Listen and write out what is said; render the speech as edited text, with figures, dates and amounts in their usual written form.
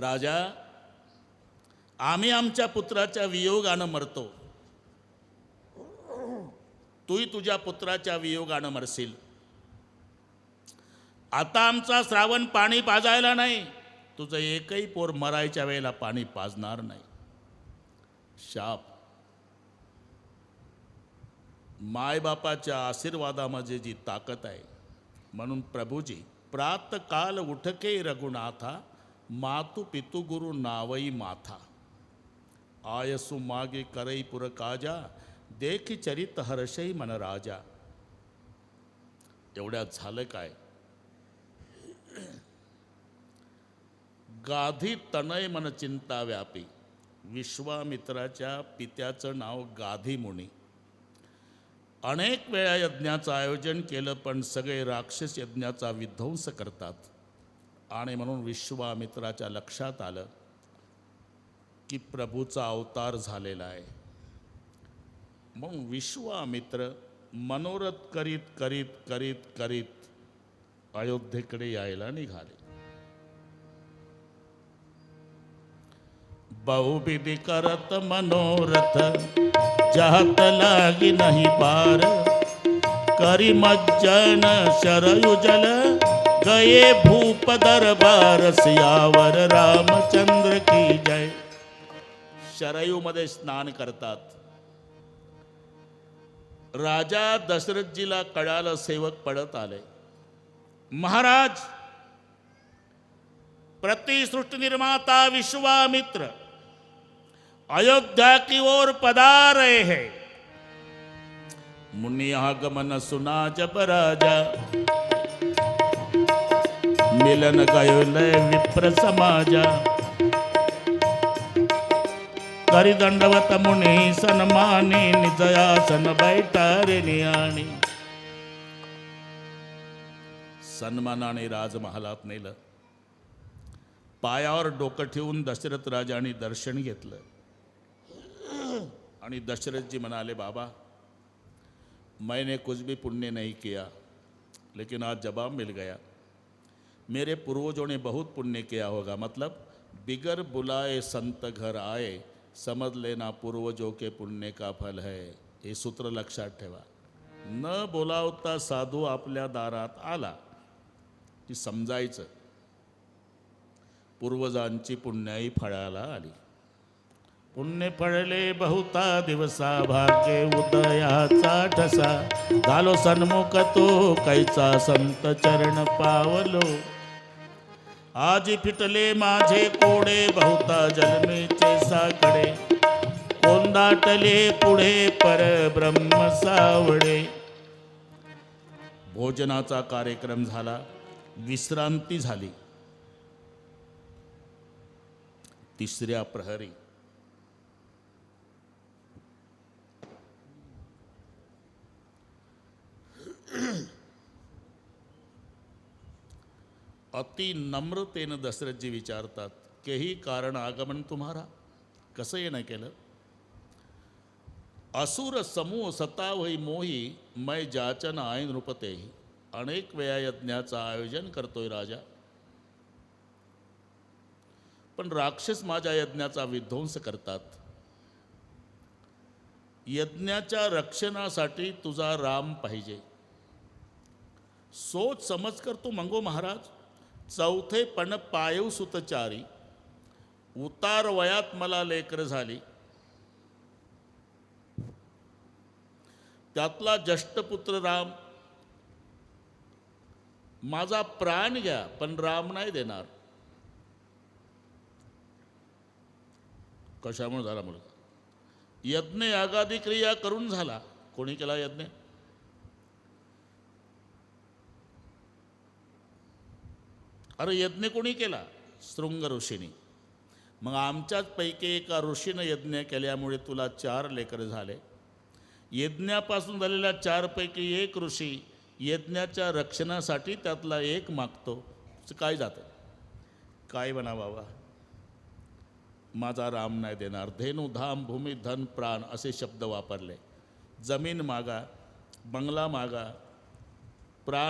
राजा, आम्ही आमच्या पुत्राच्या वियोगानं मरतो, तूही तुझ्या पुत्राच्या वियोगानं मरशील. आता आमचा श्रावण पाणी पाजायला नाही, तुझं एकही पोर मरायच्या वेळेला पाणी पाजणार नाही. शाप. मायबापाच्या आशीर्वादामध्ये जी ताकद आहे, म्हणून प्रभूजी प्रातकाल उठके रघुनाथा, मातु पितु गुरु नावई माथा. आयसु मागे करई पुर काजा, देखी चरित हर्षई मन राजा. एवढ्यात झालं काय? गाधी तनय मन चिंता व्यापी. विश्वामित्राच्या पित्याचं नाव गाधी मुनी. अनेक वेळा यज्ञाचं आयोजन केलं, पण सगळे राक्षस यज्ञाचा विध्वंस करतात. आणि म्हणून विश्वामित्राच्या लक्षात आलं की प्रभूचा अवतार झालेला आहे. मग विश्वामित्र मनोरथ करीत करीत करीत करीत अयोध्येकडे यायला निघाले. बहुविधि करत मनोरथ, जहत लागी नहीं पार. करी मज्जन शरयु जल, गए भूप दरबार. सियावर रामचंद्र की जय. शरयूमध्ये स्नान करतात. राजा दशरथजीला कळालं, सेवक पडत आले. महाराज, प्रतिसृष्टि निर्माता विश्वामित्र अयोध्या की ओर पधार रहे हैं. मुनि आगमन सुना जब राजा, मिलन गयो लय विप्र समाजा. करी दंडवत मुनि सन्मानी, निजयासन बैठा रे नियाणी. सन्मानाने राजमहालात नेलं. पायावर डोकं ठेवून दशरथ राजाने दर्शन घेतलं. आणि दशरथजी म्हणाले, बाबा, मैंने कुछ भी पुण्य नहीं किया, लेकिन आज जवाब मिल गया. मेरे पूर्वजों ने बहुत पुण्य किया होगा. मतलब बिगर बुलाए संत घर आए, समझ लेना पूर्वजों के पुण्य का फल है. हे सूत्र लक्षात ठेवा. न बोलावता साधू आपल्या दारात आला की समजायचं पूर्वजांची पुण्याई फळाला आली. पुण्य फळले बहुता दिवसा, भाग्य उदयाचा ठसा. झालो सन्मुख तो कैचा, संत चरण पावलो. आज फिटले माझे कोडे, बहुता जन्मेचे साकडे. कोंदाटले पुढे पर ब्रह्म सावडे. भोजनाचा कार्यक्रम झाला, विश्रांती झाली. तिसऱ्या प्रहरी अति नम्रतेनं दशरथजी विचारतात, केही कारण आगमन तुम्हारा, कसं येणं केलं? असुर समूह सतावही मोही, मै जाचन आय नृपतेही. अनेक वेळा यज्ञाचं आयोजन करतोय राजा, पण राक्षस माझ्या यज्ञाचा विध्वंस करतात. यज्ञाच्या रक्षणासाठी तुझा राम पाहिजे. सोच समज कर तू मंगो महाराज. चौथे पण पायव सुतचारी, उतार वयात मला लेकर झाली. त्यातला ज्येष्ठपुत्र राम. माझा प्राण घ्या, पण राम नाही देणार. कशामुळे झाला मुलगा? यज्ञ यागादी क्रिया करून झाला. कोणी केला यज्ञ? अरे यज्ञ कोणी केला? शृंग ऋषीने. मग आमच्याच पैकी एका ऋषीनं यज्ञ केल्यामुळे तुला 4 लेकर झाले. यज्ञापासून झालेल्या 4 पैकी एक ऋषी यज्ञाच्या रक्षणासाठी त्यातला एक मागतो. काय जातं? काय म्हणा बाबा, माझा राम नाही देणार. धेनू धाम भूमी धन प्राण असे शब्द वापरले. जमीन मागा, बंगला मागा, प्राण